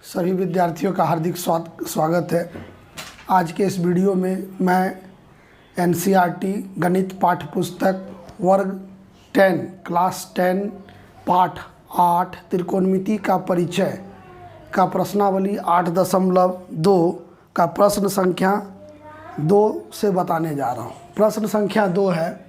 सभी विद्यार्थियों का हार्दिक स्वागत है। आज के इस वीडियो में मैं एनसीईआरटी गणित पाठ्य पुस्तक वर्ग 10 क्लास 10 पाठ 8 त्रिकोणमिति का परिचय का प्रश्नावली 8.2 का प्रश्न संख्या 2 से बताने जा रहा हूँ। प्रश्न संख्या 2 है,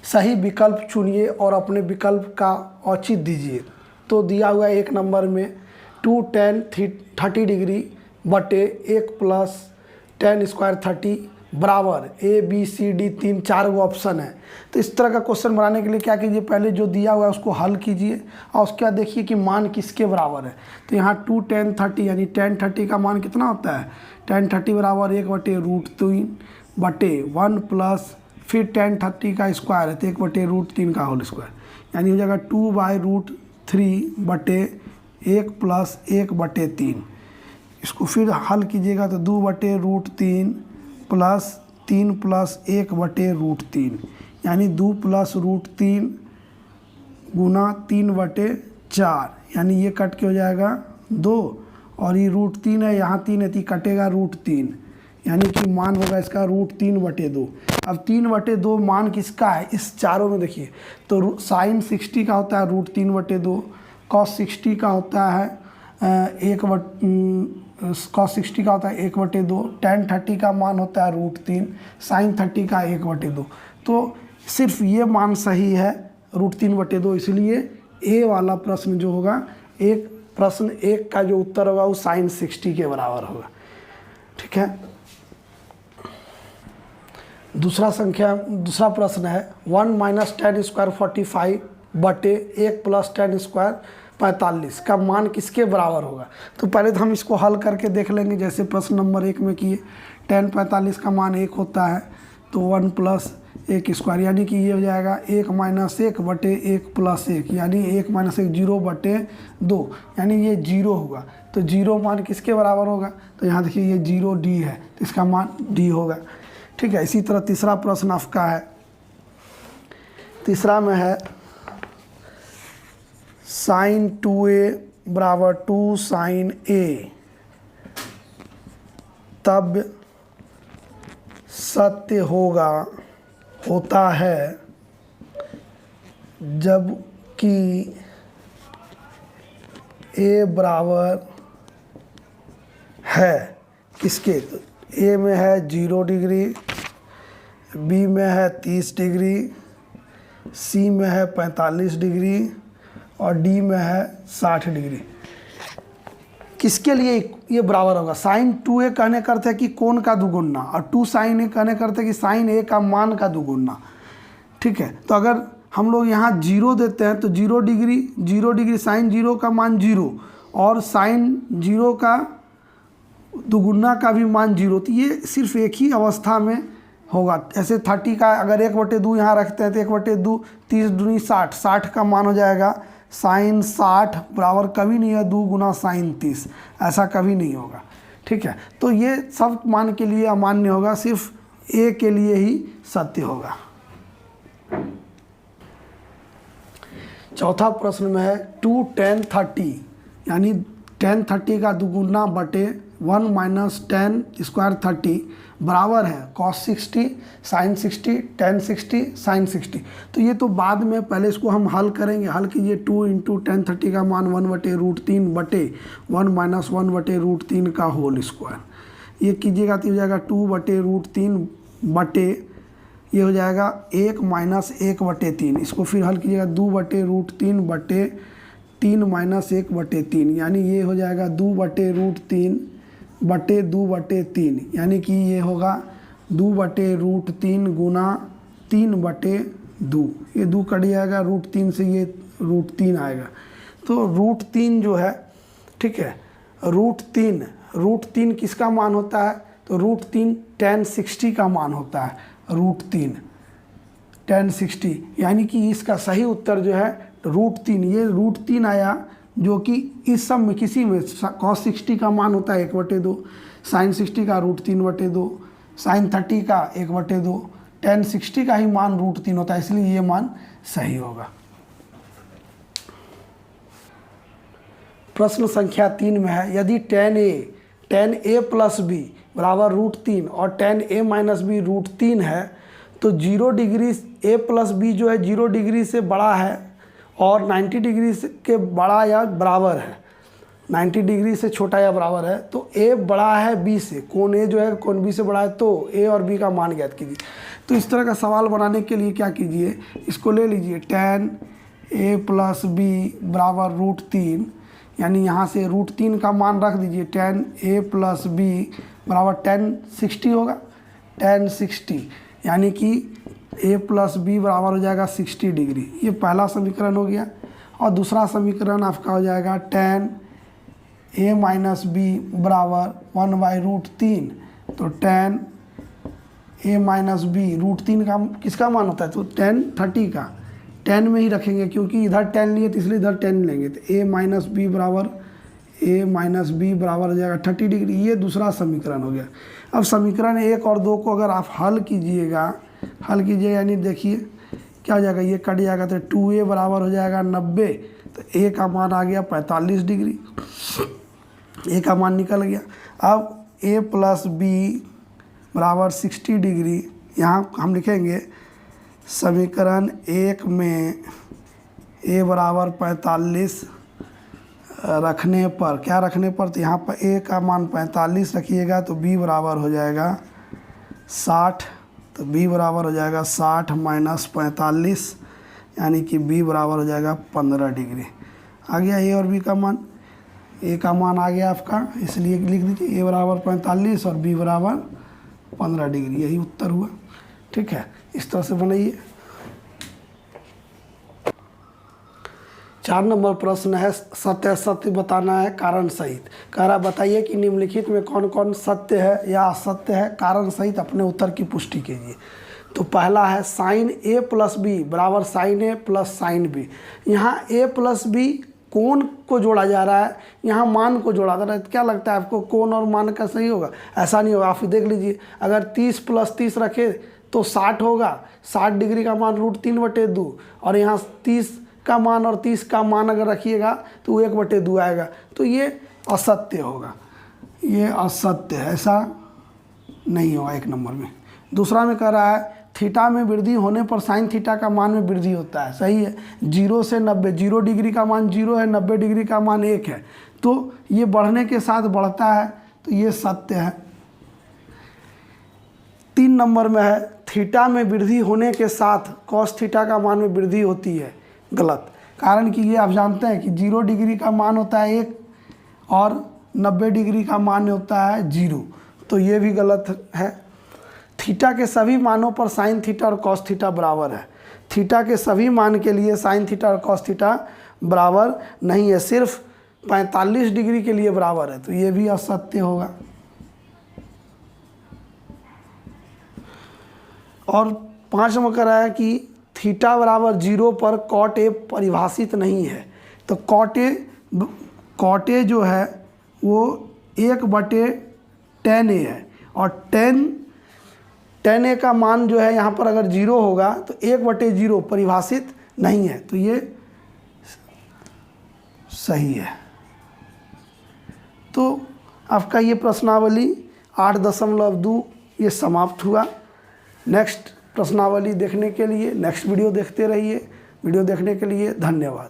सही विकल्प चुनिए और अपने विकल्प का औचित्य दीजिए। तो दिया हुआ है 1 नंबर में 2 tan 30 डिग्री बटे 1 प्लस tan स्क्वायर 30 बराबर ए बी सी डी 4 गो ऑप्शन है। तो इस तरह का क्वेश्चन बनाने के लिए क्या कीजिए, पहले जो दिया हुआ है उसको हल कीजिए और उसके बाद देखिए कि मान किसके बराबर है। तो यहाँ 2 tan 30 यानी tan 30 का मान कितना होता है, tan 30 बराबर 1/√3 बटे 1 प्लस फिर tan 30 का स्क्वायर है तो 1/√3 का होल स्क्वायर, यानी हो जाएगा 2/√3 बटे 1 प्लस 1/3। इसको फिर हल कीजिएगा तो 2/√3 प्लस 3 प्लस 1/√3, यानी 2 प्लस √3 गुना 3/4, यानी ये कट के हो जाएगा 2 और ये √3 है, यहाँ 3 है तो कटेगा √3, यानी कि मान होगा इसका √3/2। अब 3/2 मान किसका है, इस चारों में देखिए तो साइन 60 का होता है √3/2, कॉस 60 का होता है 1/2, tan 30 का मान होता है √3, साइन 30 का 1/2। तो सिर्फ ये मान सही है √3/2, इसलिए ए वाला प्रश्न जो होगा, एक प्रश्न 1 का जो उत्तर होगा वो साइन 60 के बराबर होगा। ठीक है। दूसरा प्रश्न है 1 माइनस tan स्क्वायर 45 बटे 1 प्लस tan स्क्वायर 45 का मान किसके बराबर होगा। तो पहले तो हम इसको हल करके देख लेंगे, जैसे प्रश्न नंबर 1 में किए। tan 45 का मान 1 होता है तो 1 प्लस 1 स्क्वायर, यानी कि ये हो जाएगा 1 माइनस 1 बटे 1 प्लस 1, यानी 1 माइनस 1 0/2, यानी ये 0 होगा। तो 0 मान किसके बराबर होगा, तो यहाँ देखिए ये 0 D है तो इसका मान D होगा। ठीक है। इसी तरह तीसरा प्रश्न आपका है, तीसरा में है साइन 2a बराबर 2 साइन a तब सत्य होता है जब कि a बराबर है किसके, तो a में है 0 डिग्री, b में है 30 डिग्री, c में है 45 डिग्री और d में है 60 डिग्री। किसके लिए ये बराबर होगा, साइन 2a कहने का अर्थ है कि कोण का दुगुना, और 2 साइन a कहने का अर्थ है कि साइन a का मान का दुगुना। ठीक है। तो अगर हम लोग यहाँ 0 देते हैं तो 0 डिग्री साइन 0 का मान 0 और साइन 0 का दुगुना का भी मान 0, तो ये सिर्फ एक ही अवस्था में होगा। ऐसे 30 का अगर 1/2 यहाँ रखते हैं तो 1/2 30 दूनी 60 का मान हो जाएगा साइन 60 बराबर कभी नहीं है 2 गुना साइन 30, ऐसा कभी नहीं होगा। ठीक है। तो ये सब मान के लिए अमान्य होगा, सिर्फ ए के लिए ही सत्य होगा। चौथा प्रश्न में है 2 tan 30 यानी tan 30 का दुगुना बटे 1 माइनस tan स्क्वायर 30 बराबर है cos 60 sin 60 tan 60 sin 60। तो ये तो बाद में, पहले इसको हम हल करेंगे। हल कीजिए 2 इंटू tan 30 का मान 1/√3 बटे 1 माइनस 1/√3 का होल स्क्वायर। ये कीजिएगा तो हो जाएगा 2/√3 बटे, ये हो जाएगा 1 माइनस 1/3। इसको फिर हल कीजिएगा 2/√3 बटे 3 माइनस 1/3, यानी ये हो जाएगा 2/√3 बटे 2/3, यानी कि ये होगा 2/√3 गुना 3/2। ये 2 कट जाएगा, √3 से ये √3 आएगा। तो √3 जो है, ठीक है, √3 किसका मान होता है, तो √3 tan 60 का मान होता है, √3 tan 60, यानी कि इसका सही उत्तर जो है √3, ये √3 आया, जो कि इस सब में किसी में cos 60 का मान होता है 1/2, साइन 60 का √3/2, साइन 30 का 1/2, tan 60 का ही मान √3 होता है, इसलिए ये मान सही होगा। प्रश्न संख्या 3 में है, यदि tan a प्लस बी बराबर √3 और tan a माइनस बी √3 है तो 0 डिग्री a प्लस बी जो है 0 डिग्री से बड़ा है और 90 डिग्री के बड़ा या बराबर है, 90 डिग्री से छोटा या बराबर है, तो a बड़ा है b से, कोण a जो है कोण b से बड़ा है, तो a और b का मान ज्ञात कीजिए। तो इस तरह का सवाल बनाने के लिए क्या कीजिए, इसको ले लीजिए tan a प्लस बी बराबर √3, यानी यहाँ से √3 का मान रख दीजिए, tan a प्लस बी बराबर tan 60 होगा, tan 60, यानी कि a प्लस बी बराबर हो जाएगा 60 डिग्री। ये पहला समीकरण हो गया। और दूसरा समीकरण आपका हो जाएगा tan a माइनस बी बराबर 1/√3, तो tan a माइनस बी √3 का किसका मान होता है, तो tan 30 का, tan में ही रखेंगे क्योंकि इधर tan लिए तो इसलिए इधर tan लेंगे, तो a माइनस बी बराबर हो जाएगा 30 डिग्री। ये दूसरा समीकरण हो गया। अब समीकरण 1 और 2 को अगर आप हल कीजिए यानी देखिए क्या हो जाएगा, ये कट जाएगा तो 2a बराबर हो जाएगा 90, तो a का मान आ गया 45 डिग्री, a का मान निकल गया। अब a प्लस बी बराबर 60 डिग्री, यहाँ हम लिखेंगे समीकरण 1 में a बराबर 45 रखने पर, क्या रखने पर, तो यहाँ पर a का मान 45 रखिएगा तो b बराबर हो जाएगा 60, तो b बराबर हो जाएगा 60 माइनस 45, यानी कि b बराबर हो जाएगा 15 डिग्री। आ गया a और b का मान, a का मान आ गया आपका, इसलिए लिख दीजिए a बराबर 45 और b बराबर 15 डिग्री, यही उत्तर हुआ। ठीक है, इस तरह से बनाइए। 4 नंबर प्रश्न है, सत्य सत्य बताना है कारण सहित। कह रहा बताइए कि निम्नलिखित में कौन कौन सत्य है या असत्य है, कारण सहित अपने उत्तर की पुष्टि कीजिए। तो पहला है sin a प्लस बी बराबर sin a plus sin b। यहाँ a प्लस बी कोण को जोड़ा जा रहा है, यहाँ मान को जोड़ा जा रहा है। क्या लगता है आपको, कोण और मान का सही होगा? ऐसा नहीं होगा। आप देख लीजिए, अगर 30 प्लस 30 रखे तो 60 होगा, 60 डिग्री का मान √3/2, और यहाँ 30 का मान और 30 का मान अगर रखिएगा तो 1/2 आएगा, तो ये असत्य होगा, ये असत्य है, ऐसा नहीं होगा 1 नंबर में। दूसरा में कह रहा है थीटा में वृद्धि होने पर साइन थीटा का मान में वृद्धि होता है, सही है। 0 से 90, 0 डिग्री का मान 0 है, 90 डिग्री का मान 1 है, तो ये बढ़ने के साथ बढ़ता है, तो ये सत्य है। 3 नंबर में है थीटा में वृद्धि होने के साथ कॉस थीटा का मान में वृद्धि होती है, गलत। कारण कि ये आप जानते हैं कि 0 डिग्री का मान होता है 1 और 90 डिग्री का मान होता है 0, तो ये भी गलत है। थीटा के सभी मानों पर साइन थीटा और कॉस थीटा बराबर है। थीटा के सभी मान के लिए साइन थीटा और कॉस थीटा बराबर नहीं है, सिर्फ 45 डिग्री के लिए बराबर है, तो ये भी असत्य होगा। और 5 में कह रहा है कि थीटा बराबर 0 पर कॉट ए परिभाषित नहीं है, तो कॉट ए जो है वो 1/tan a है, और tan a का मान जो है यहाँ पर अगर 0 होगा तो 1/0 परिभाषित नहीं है, तो ये सही है। तो आपका ये प्रश्नावली 8.2 ये समाप्त हुआ। नेक्स्ट प्रश्नावली देखने के लिए नेक्स्ट वीडियो देखते रहिए। वीडियो देखने के लिए धन्यवाद।